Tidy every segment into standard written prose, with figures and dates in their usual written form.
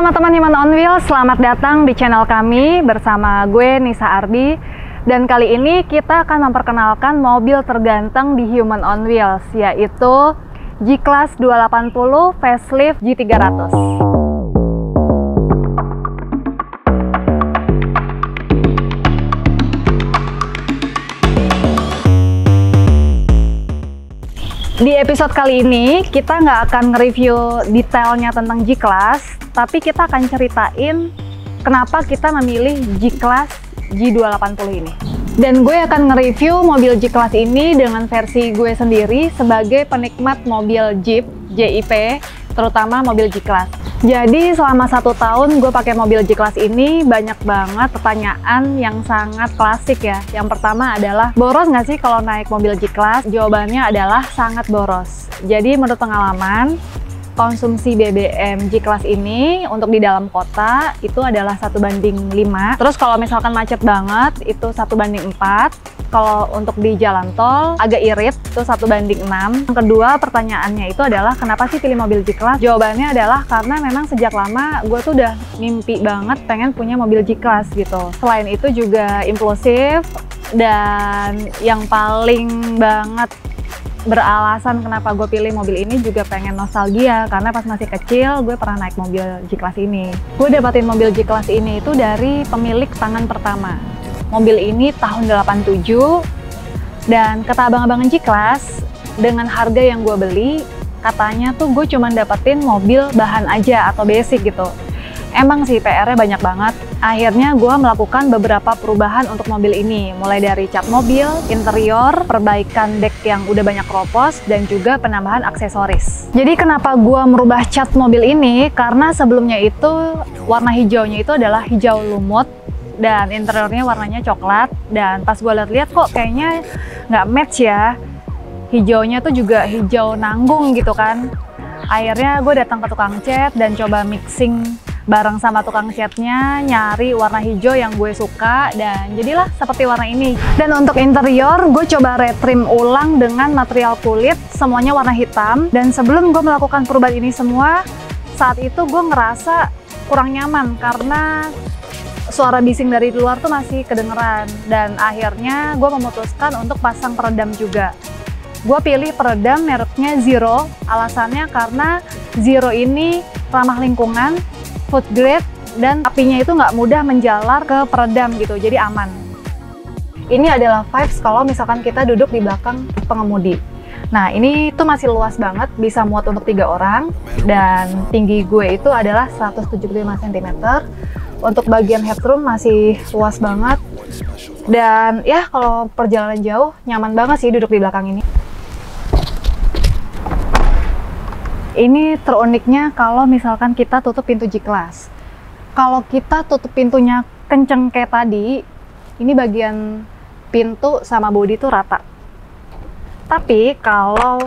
teman-teman Human on Wheels, selamat datang di channel kami bersama gue Nisa Ardi. Dan kali ini kita akan memperkenalkan mobil terganteng di Human on Wheels, yaitu G-Class 280 Facelift G300. Di episode kali ini, kita nggak akan nge-review detailnya tentang G-Class, tapi kita akan ceritain kenapa kita memilih G-Class G280 ini. Dan gue akan nge-review mobil G-Class ini dengan versi gue sendiri sebagai penikmat mobil Jeep, JIP, terutama mobil G-Class. Jadi selama 1 tahun gue pakai mobil G-Class ini, banyak banget pertanyaan yang sangat klasik ya. Yang pertama adalah, boros nggak sih kalau naik mobil G-Class? Jawabannya adalah sangat boros. Jadi menurut pengalaman, konsumsi BBM G-Class ini untuk di dalam kota itu adalah 1:5. Terus kalau misalkan macet banget itu 1:4. Kalau untuk di jalan tol agak irit itu 1:6. Yang kedua pertanyaannya itu adalah kenapa sih pilih mobil G-Class? Jawabannya adalah karena memang sejak lama gue tuh udah mimpi banget pengen punya mobil G-Class gitu. Selain itu juga impulsif, dan yang paling banget beralasan kenapa gue pilih mobil ini juga pengen nostalgia, karena pas masih kecil gue pernah naik mobil G-Class ini. Gue dapatin mobil G-Class ini itu dari pemilik tangan pertama. Mobil ini tahun 87, dan kata abang-abangan G-Class, dengan harga yang gue beli, katanya tuh gue cuma dapetin mobil bahan aja atau basic gitu. Emang sih PR-nya banyak banget. Akhirnya gue melakukan beberapa perubahan untuk mobil ini, mulai dari cat mobil, interior, perbaikan deck yang udah banyak keropos, dan juga penambahan aksesoris. Jadi kenapa gue merubah cat mobil ini? Karena sebelumnya itu warna hijaunya itu adalah hijau lumut, dan interiornya warnanya coklat. Dan pas gue lihat-lihat kok kayaknya nggak match ya. Hijaunya tuh juga hijau nanggung gitu kan. Akhirnya gue datang ke tukang cat dan coba mixing bareng sama tukang catnya, nyari warna hijau yang gue suka, dan jadilah seperti warna ini. Dan untuk interior, gue coba retrim ulang dengan material kulit, semuanya warna hitam. Dan sebelum gue melakukan perubahan ini semua, saat itu gue ngerasa kurang nyaman karena suara bising dari luar tuh masih kedengeran. Dan akhirnya gue memutuskan untuk pasang peredam juga. Gue pilih peredam mereknya Zero, alasannya karena Zero ini ramah lingkungan, food grade, dan apinya itu nggak mudah menjalar ke peredam gitu, jadi aman. Ini adalah vibes kalau misalkan kita duduk di belakang pengemudi. Nah, ini tuh masih luas banget, bisa muat untuk 3 orang, dan tinggi gue itu adalah 175 cm. Untuk bagian headroom masih luas banget, dan ya kalau perjalanan jauh nyaman banget sih duduk di belakang ini. Ini teruniknya kalau misalkan kita tutup pintu G-Class. Kalau kita tutup pintunya kenceng kayak tadi, ini bagian pintu sama bodi tuh rata. Tapi kalau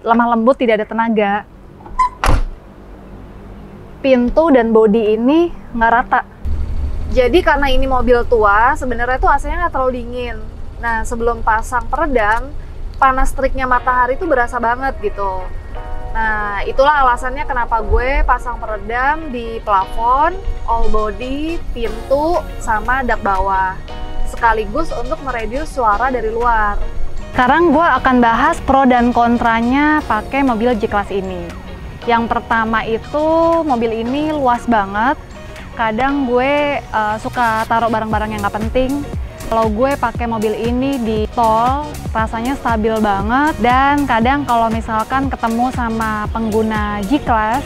lemah lembut tidak ada tenaga, pintu dan bodi ini nggak rata. Jadi karena ini mobil tua, sebenarnya tuh AC-nya nggak terlalu dingin. Nah, sebelum pasang peredam, panas teriknya matahari tuh berasa banget gitu. Nah, itulah alasannya kenapa gue pasang peredam di plafon, all body, pintu, sama dak bawah. Sekaligus untuk mereduce suara dari luar. Sekarang gue akan bahas pro dan kontranya pakai mobil G-Class ini. Yang pertama itu, mobil ini luas banget. Kadang gue suka taruh barang-barang yang nggak penting. Kalau gue pakai mobil ini di tol, rasanya stabil banget. Dan kadang kalau misalkan ketemu sama pengguna G-Class,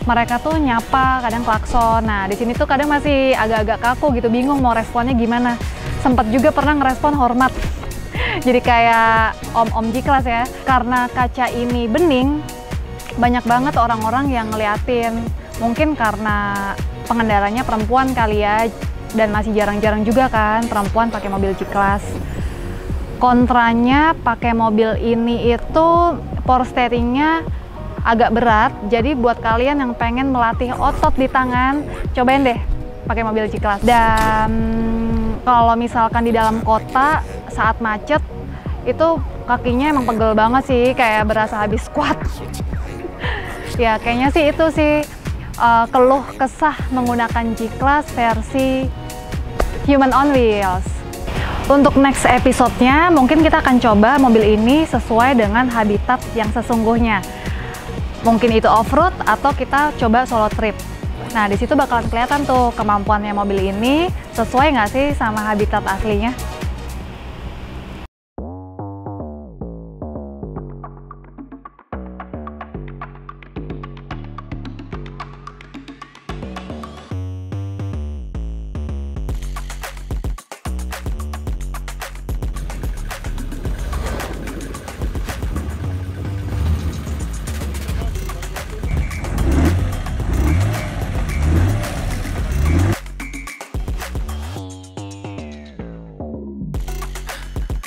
mereka tuh nyapa, kadang klakson. Nah, di sini tuh kadang masih agak-agak kaku gitu, bingung mau responnya gimana. Sempet juga pernah ngerespon hormat. Jadi kayak om-om G-Class ya. Karena kaca ini bening, banyak banget orang-orang yang ngeliatin. Mungkin karena pengendaranya perempuan kali ya. Dan masih jarang-jarang juga kan perempuan pakai mobil G-Class. Kontranya pakai mobil ini itu power steeringnya agak berat. Jadi buat kalian yang pengen melatih otot di tangan, cobain deh pakai mobil G-Class. Dan kalau misalkan di dalam kota saat macet, itu kakinya emang pegel banget sih, kayak berasa habis squat. Ya kayaknya sih itu sih keluh kesah menggunakan G-Class versi Human on Wheels. Untuk next episode-nya, mungkin kita akan coba mobil ini sesuai dengan habitat yang sesungguhnya. Mungkin itu off-road atau kita coba solo trip. Nah, di situ bakalan kelihatan tuh kemampuannya mobil ini sesuai nggak sih sama habitat aslinya.